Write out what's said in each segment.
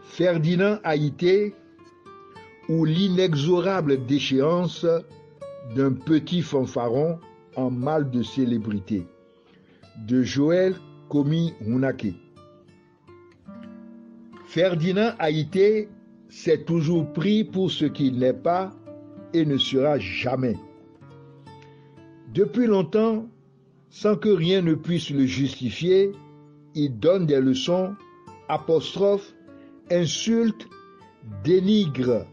Ferdinand Haïté ou l'inexorable déchéance d'un petit fanfaron en mal de célébrité, de Joël Komi Hunake. Ferdinand Haïté s'est toujours pris pour ce qu'il n'est pas et ne sera jamais. Depuis longtemps, sans que rien ne puisse le justifier, il donne des leçons, apostrophe, insulte, dénigre,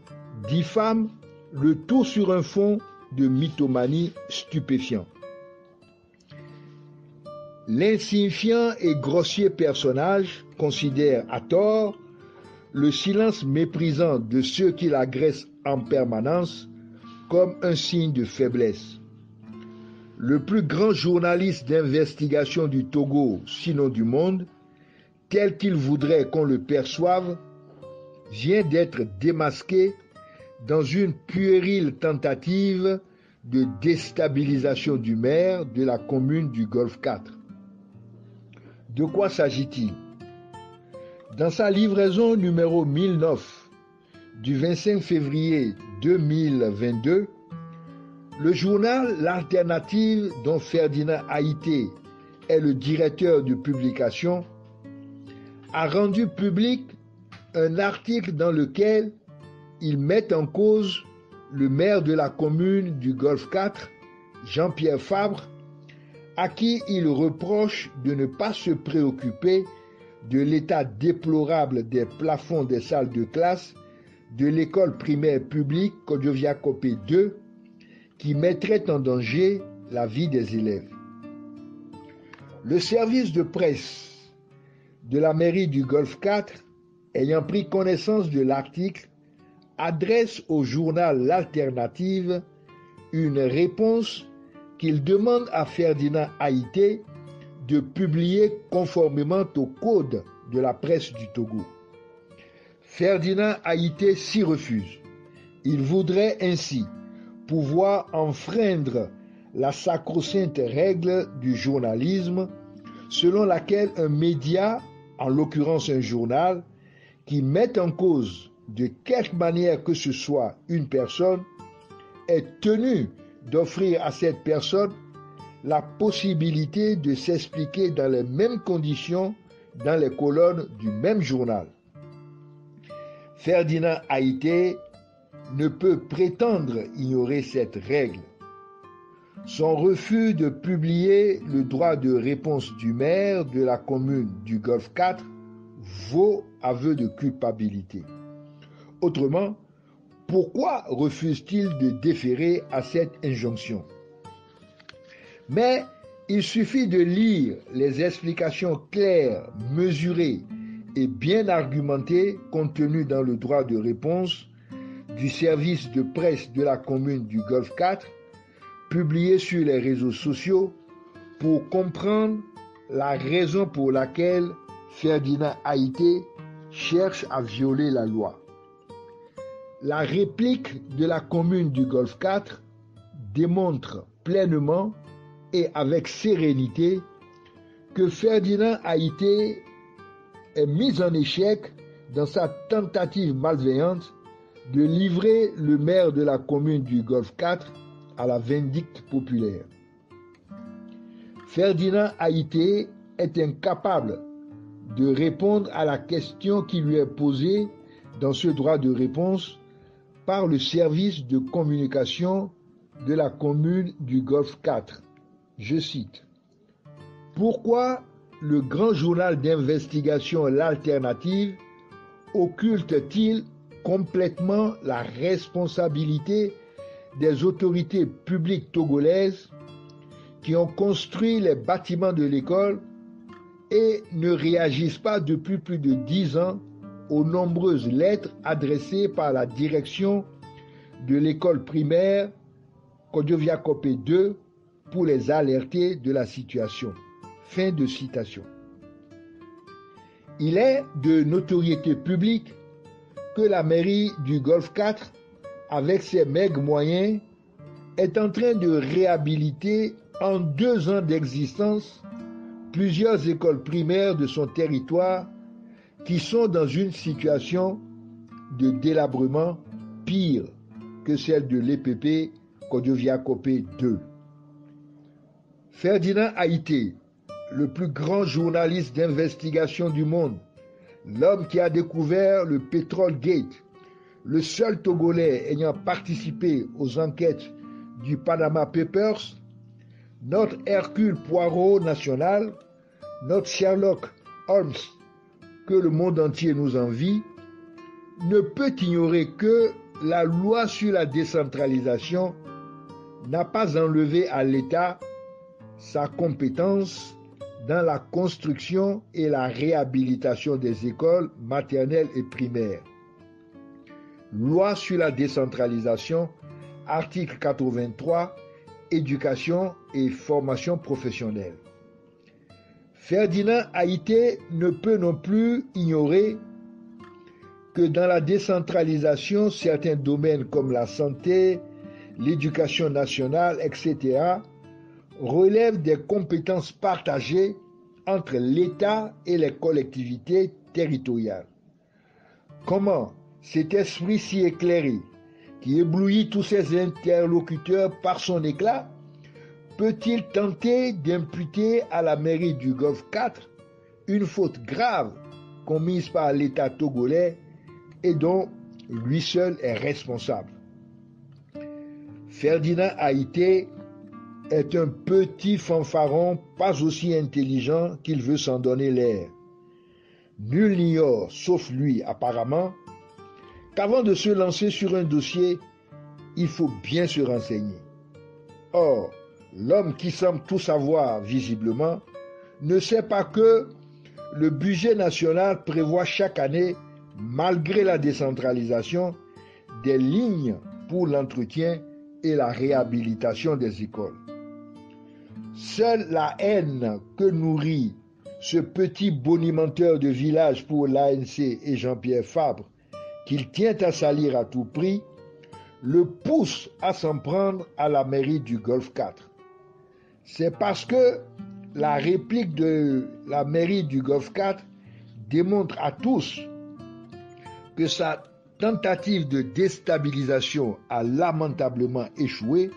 diffame, le tout sur un fond de mythomanie stupéfiant. L'insignifiant et grossier personnage considère à tort le silence méprisant de ceux qui l'agressent en permanence comme un signe de faiblesse. Le plus grand journaliste d'investigation du Togo, sinon du monde, tel qu'il voudrait qu'on le perçoive, vient d'être démasqué dans une puérile tentative de déstabilisation du maire de la commune du Golfe 4. De quoi s'agit-il? Dans sa livraison numéro 1009 du 25 février 2022, le journal L'Alternative, dont Ferdinand Haïté est le directeur de publication, a rendu public un article dans lequel il met en cause le maire de la commune du Golfe 4, Jean-Pierre Fabre, à qui il reproche de ne pas se préoccuper de l'état déplorable des plafonds des salles de classe de l'école primaire publique Kodjoviakopé 2, qui mettrait en danger la vie des élèves. Le service de presse de la mairie du Golfe 4, ayant pris connaissance de l'article, adresse au journal L'Alternative une réponse qu'il demande à Ferdinand Haïté de publier conformément au code de la presse du Togo. Ferdinand Haïté s'y refuse. Il voudrait ainsi pouvoir enfreindre la sacro-sainte règle du journalisme selon laquelle un média, en l'occurrence un journal, qui met en cause de quelque manière que ce soit une personne, est tenu d'offrir à cette personne la possibilité de s'expliquer dans les mêmes conditions dans les colonnes du même journal. Ferdinand Haïté ne peut prétendre ignorer cette règle. Son refus de publier le droit de réponse du maire de la commune du Golfe 4 vaut aveu de culpabilité. Autrement, pourquoi refuse-t-il de déférer à cette injonction? Mais il suffit de lire les explications claires, mesurées et bien argumentées contenues dans le droit de réponse du service de presse de la commune du Golfe 4, publié sur les réseaux sociaux, pour comprendre la raison pour laquelle Ferdinand Haïté cherche à violer la loi. La réplique de la commune du Golfe 4 démontre pleinement et avec sérénité que Ferdinand Haïté est mis en échec dans sa tentative malveillante de livrer le maire de la commune du Golfe 4 à la vindicte populaire. Ferdinand Haïté est incapable de répondre à la question qui lui est posée dans ce droit de réponse par le service de communication de la commune du Golfe 4. Je cite: « Pourquoi le grand journal d'investigation L'Alternative occulte-t-il complètement la responsabilité des autorités publiques togolaises qui ont construit les bâtiments de l'école et ne réagissent pas depuis plus de 10 ans aux nombreuses lettres adressées par la direction de l'école primaire Kodjoviakopé 2 pour les alerter de la situation. » Fin de citation. Il est de notoriété publique que la mairie du Golfe 4, avec ses maigres moyens, est en train de réhabiliter en 2 ans d'existence plusieurs écoles primaires de son territoire qui sont dans une situation de délabrement pire que celle de l'EPP Kodiakope 2. Ferdinand Haïté, le plus grand journaliste d'investigation du monde, l'homme qui a découvert le pétrole gate, le seul Togolais ayant participé aux enquêtes du Panama Papers, notre Hercule Poirot national, notre Sherlock Holmes que le monde entier nous envie, ne peut ignorer que la loi sur la décentralisation n'a pas enlevé à l'État sa compétence dans la construction et la réhabilitation des écoles maternelles et primaires. Loi sur la décentralisation, article 83, éducation et formation professionnelle. Ferdinand Haïté ne peut non plus ignorer que dans la décentralisation, certains domaines comme la santé, l'éducation nationale, etc., relèvent des compétences partagées entre l'État et les collectivités territoriales. Comment cet esprit si éclairé, qui éblouit tous ses interlocuteurs par son éclat, peut-il tenter d'imputer à la mairie du Golfe 4 une faute grave commise par l'État togolais et dont lui seul est responsable? Ferdinand Haïté est un petit fanfaron pas aussi intelligent qu'il veut s'en donner l'air. Nul n'ignore, sauf lui apparemment, qu'avant de se lancer sur un dossier, il faut bien se renseigner. Or, l'homme qui semble tout savoir visiblement ne sait pas que le budget national prévoit chaque année, malgré la décentralisation, des lignes pour l'entretien et la réhabilitation des écoles. Seule la haine que nourrit ce petit bonimenteur de village pour l'ANC et Jean-Pierre Fabre, qu'il tient à salir à tout prix, le pousse à s'en prendre à la mairie du Golfe 4. C'est parce que la réplique de la mairie du Golfe 4 démontre à tous que sa tentative de déstabilisation a lamentablement échoué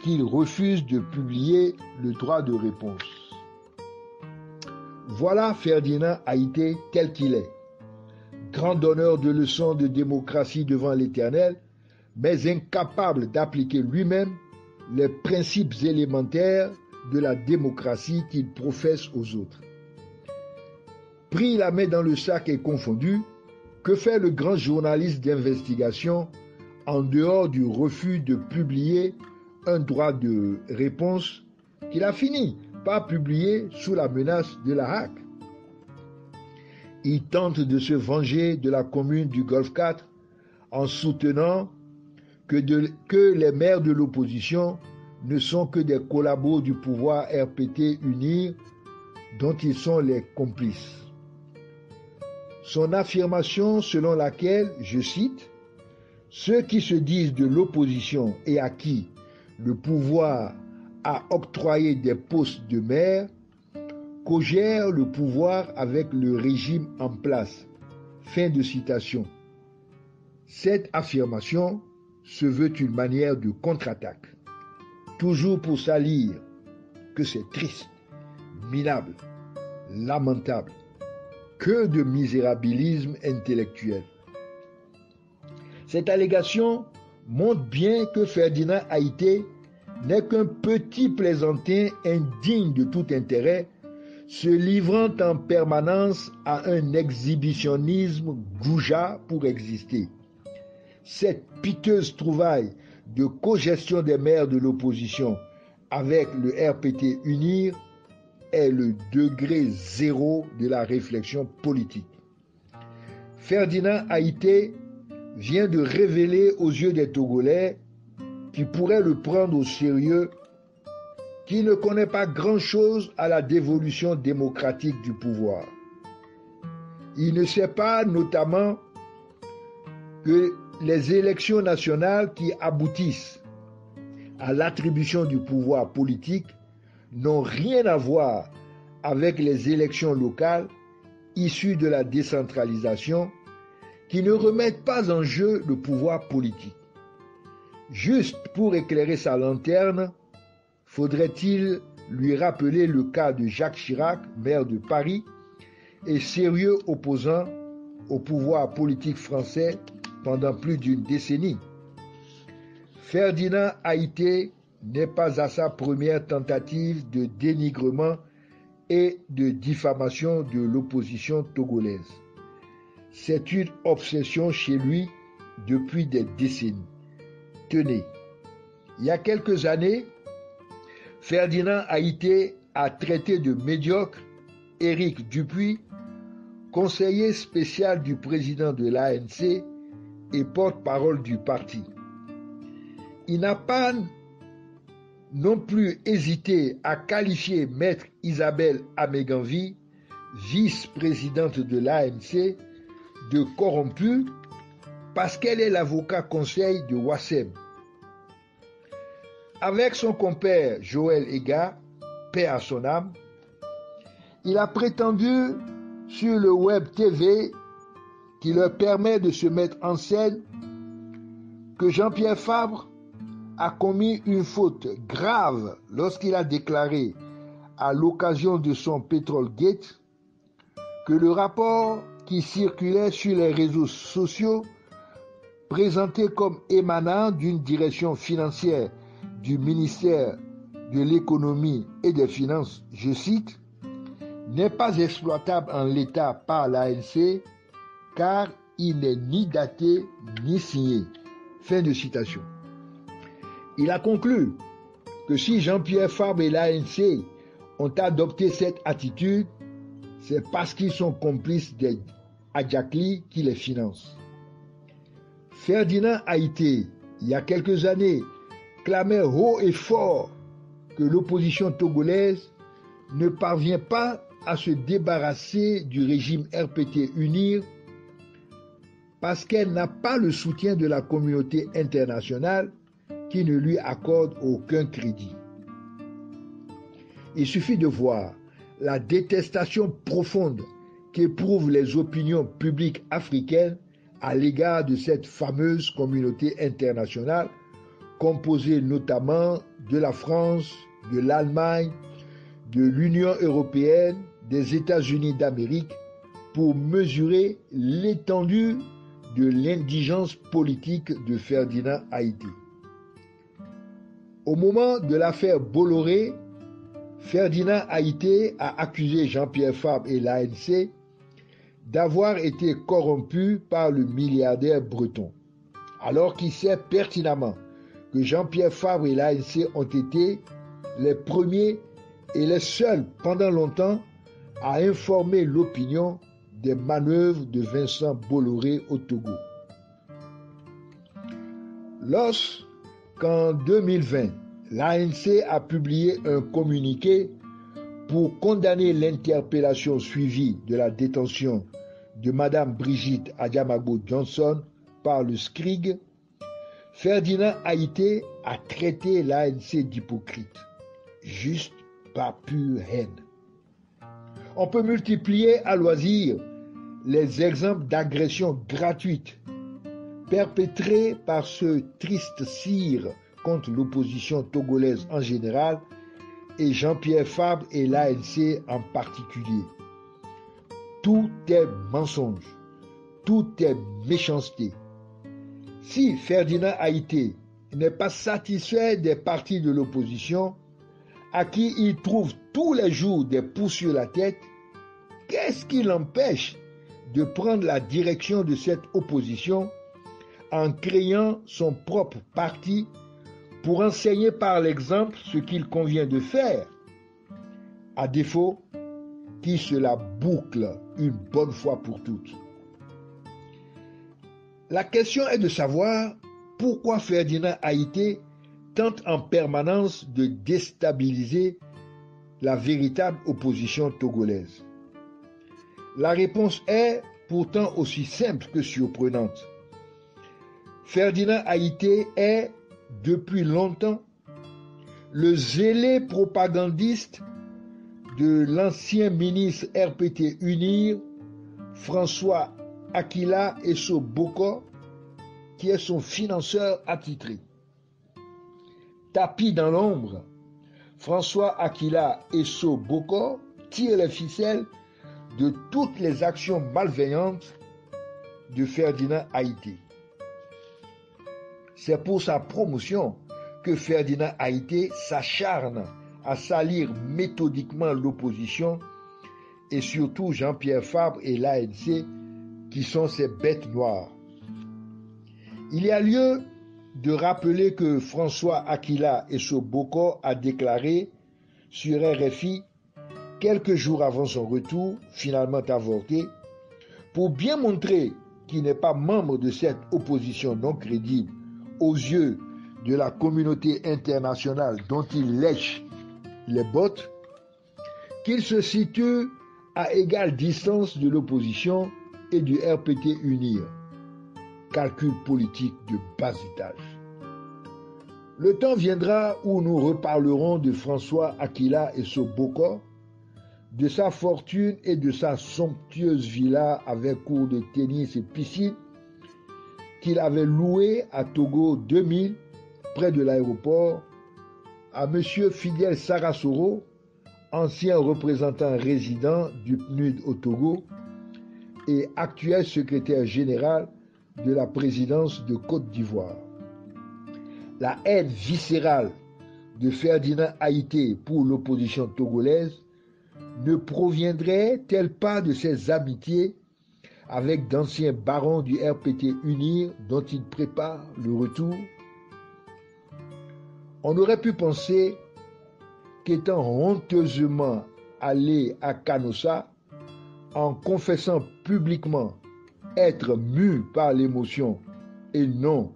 qu'il refuse de publier le droit de réponse. Voilà Ferdinand Haïté tel qu'il est, grand donneur de leçons de démocratie devant l'Éternel, mais incapable d'appliquer lui-même les principes élémentaires de la démocratie qu'il professe aux autres. Pris la main dans le sac et confondu, que fait le grand journaliste d'investigation en dehors du refus de publier un droit de réponse qu'il a fini par publier sous la menace de la hack? Il tente de se venger de la commune du Golfe 4 en soutenant que les maires de l'opposition ne sont que des collabos du pouvoir RPT UNIR dont ils sont les complices. Son affirmation selon laquelle, je cite, « Ceux qui se disent de l'opposition et à qui le pouvoir a octroyé des postes de maire co-gèrent le pouvoir avec le régime en place. » Fin de citation. Cette affirmation se veut une manière de contre-attaque, toujours pour salir que c'est triste, minable, lamentable. Que de misérabilisme intellectuel. Cette allégation montre bien que Ferdinand Haïté n'est qu'un petit plaisantin indigne de tout intérêt, se livrant en permanence à un exhibitionnisme goujat pour exister. Cette piteuse trouvaille de cogestion des maires de l'opposition avec le RPT UNIR est le degré zéro de la réflexion politique. Ferdinand Haïté vient de révéler aux yeux des Togolais qui pourraient le prendre au sérieux qu'il ne connaît pas grand-chose à la dévolution démocratique du pouvoir. Il ne sait pas notamment que les élections nationales qui aboutissent à l'attribution du pouvoir politique n'ont rien à voir avec les élections locales issus de la décentralisation qui ne remettent pas en jeu le pouvoir politique. Juste pour éclairer sa lanterne, faudrait-il lui rappeler le cas de Jacques Chirac, maire de Paris, et sérieux opposant au pouvoir politique français pendant plus d'une décennie. Ferdinand Haïté n'est pas à sa première tentative de dénigrement et de diffamation de l'opposition togolaise. C'est une obsession chez lui depuis des décennies. Tenez, il y a quelques années, Ferdinand Haïté a traité de médiocre Éric Dupuis, conseiller spécial du président de l'ANC et porte-parole du parti. Il n'a pas non plus hésité à qualifier Maître Isabelle Améganvi, vice-présidente de l'ANC, de corrompue parce qu'elle est l'avocat conseil de Wassem. Avec son compère Joël Ega, paix à son âme, il a prétendu sur le web TV qui leur permet de se mettre en scène que Jean-Pierre Fabre a commis une faute grave lorsqu'il a déclaré à l'occasion de son Petrol Gate que le rapport qui circulait sur les réseaux sociaux présenté comme émanant d'une direction financière du ministère de l'économie et des finances, je cite, n'est pas exploitable en l'état par l'ANC car il n'est ni daté ni signé. Fin de citation. Il a conclu que si Jean-Pierre Fabre et l'ANC ont adopté cette attitude, c'est parce qu'ils sont complices des Adjakli qui les financent. Ferdinand Haïté, il y a quelques années, clamait haut et fort que l'opposition togolaise ne parvient pas à se débarrasser du régime RPT UNIR parce qu'elle n'a pas le soutien de la communauté internationale qui ne lui accorde aucun crédit. Il suffit de voir la détestation profonde qu'éprouvent les opinions publiques africaines à l'égard de cette fameuse communauté internationale composée notamment de la France, de l'Allemagne, de l'Union européenne, des États-Unis d'Amérique pour mesurer l'étendue de l'indigence politique de Ferdinand Haïté. Au moment de l'affaire Bolloré, Ferdinand Haïté a accusé Jean-Pierre Fabre et l'ANC d'avoir été corrompus par le milliardaire breton, alors qu'il sait pertinemment que Jean-Pierre Fabre et l'ANC ont été les premiers et les seuls pendant longtemps à informer l'opinion des manœuvres de Vincent Bolloré au Togo. Lorsqu'en 2020, l'ANC a publié un communiqué pour condamner l'interpellation suivie de la détention de Mme Brigitte Adjamago Johnson par le SCRIG, Ferdinand Haïté a traité l'ANC d'hypocrite, juste par pure haine. On peut multiplier à loisir les exemples d'agressions gratuites perpétrées par ce triste sire contre l'opposition togolaise en général et Jean-Pierre Fabre et l'ANC en particulier. Tout est mensonge, tout est méchanceté. Si Ferdinand Haïté n'est pas satisfait des partis de l'opposition, à qui il trouve tous les jours des poux sur la tête, qu'est-ce qui l'empêche de prendre la direction de cette opposition en créant son propre parti pour enseigner par l'exemple ce qu'il convient de faire, à défaut qu'il se la boucle une bonne fois pour toutes. La question est de savoir pourquoi Ferdinand Haïté tente en permanence de déstabiliser la véritable opposition togolaise. La réponse est pourtant aussi simple que surprenante. Ferdinand Haïté est, depuis longtemps, le zélé propagandiste de l'ancien ministre RPT UNIR, François Aquila Esso Bokor, qui est son financeur attitré. Tapis dans l'ombre, François Aquila Esso Bokor tire les ficelles de toutes les actions malveillantes de Ferdinand Haïté. C'est pour sa promotion que Ferdinand Haïté s'acharne à salir méthodiquement l'opposition et surtout Jean-Pierre Fabre et l'ANC qui sont ses bêtes noires. Il y a lieu de rappeler que François Aquila Esso Bokor a déclaré sur RFI quelques jours avant son retour, finalement avorté, pour bien montrer qu'il n'est pas membre de cette opposition non crédible aux yeux de la communauté internationale dont il lèche les bottes, qu'il se situe à égale distance de l'opposition et du RPT UNIR. Calcul politique de bas étage. Le temps viendra où nous reparlerons de François Aquila Esso Bokor, de sa fortune et de sa somptueuse villa avec cours de tennis et piscine qu'il avait louée à Togo 2000, près de l'aéroport, à M. Fidel Sarasoro, ancien représentant résident du PNUD au Togo et actuel secrétaire général de la présidence de Côte d'Ivoire. La haine viscérale de Ferdinand Haïté pour l'opposition togolaise ne proviendrait-elle pas de ses amitiés avec d'anciens barons du RPT UNIR dont il prépare le retour? On aurait pu penser qu'étant honteusement allé à Canossa, en confessant publiquement être mu par l'émotion et non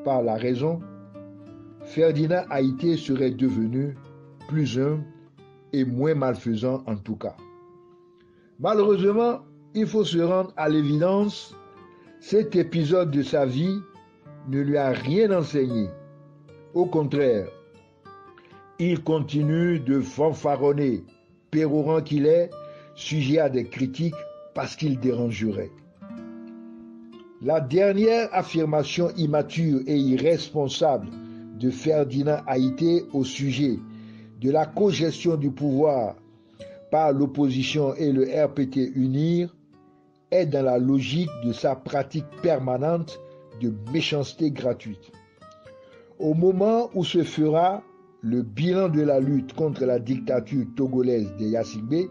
par la raison, Ferdinand Haïté serait devenu plus humble et moins malfaisant en tout cas. Malheureusement, il faut se rendre à l'évidence, cet épisode de sa vie ne lui a rien enseigné. Au contraire, il continue de fanfaronner, pérorant qu'il est, sujet à des critiques parce qu'il dérangerait. La dernière affirmation immature et irresponsable de Ferdinand Haïté au sujet de la cogestion du pouvoir par l'opposition et le RPT UNIR est dans la logique de sa pratique permanente de méchanceté gratuite. Au moment où se fera le bilan de la lutte contre la dictature togolaise des Yassingbe,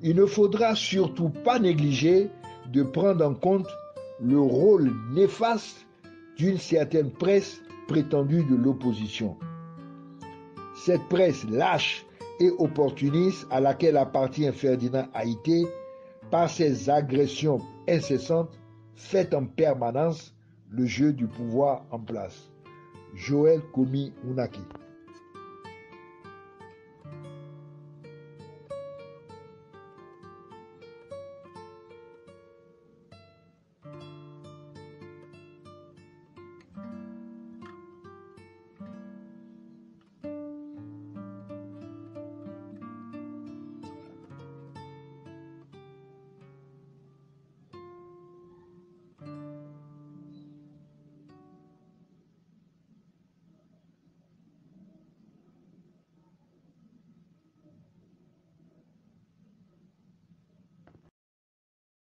il ne faudra surtout pas négliger de prendre en compte le rôle néfaste d'une certaine presse prétendue de l'opposition. Cette presse lâche et opportuniste à laquelle appartient Ferdinand Haïté par ses agressions incessantes fait en permanence le jeu du pouvoir en place. Joël Komi Ounaki.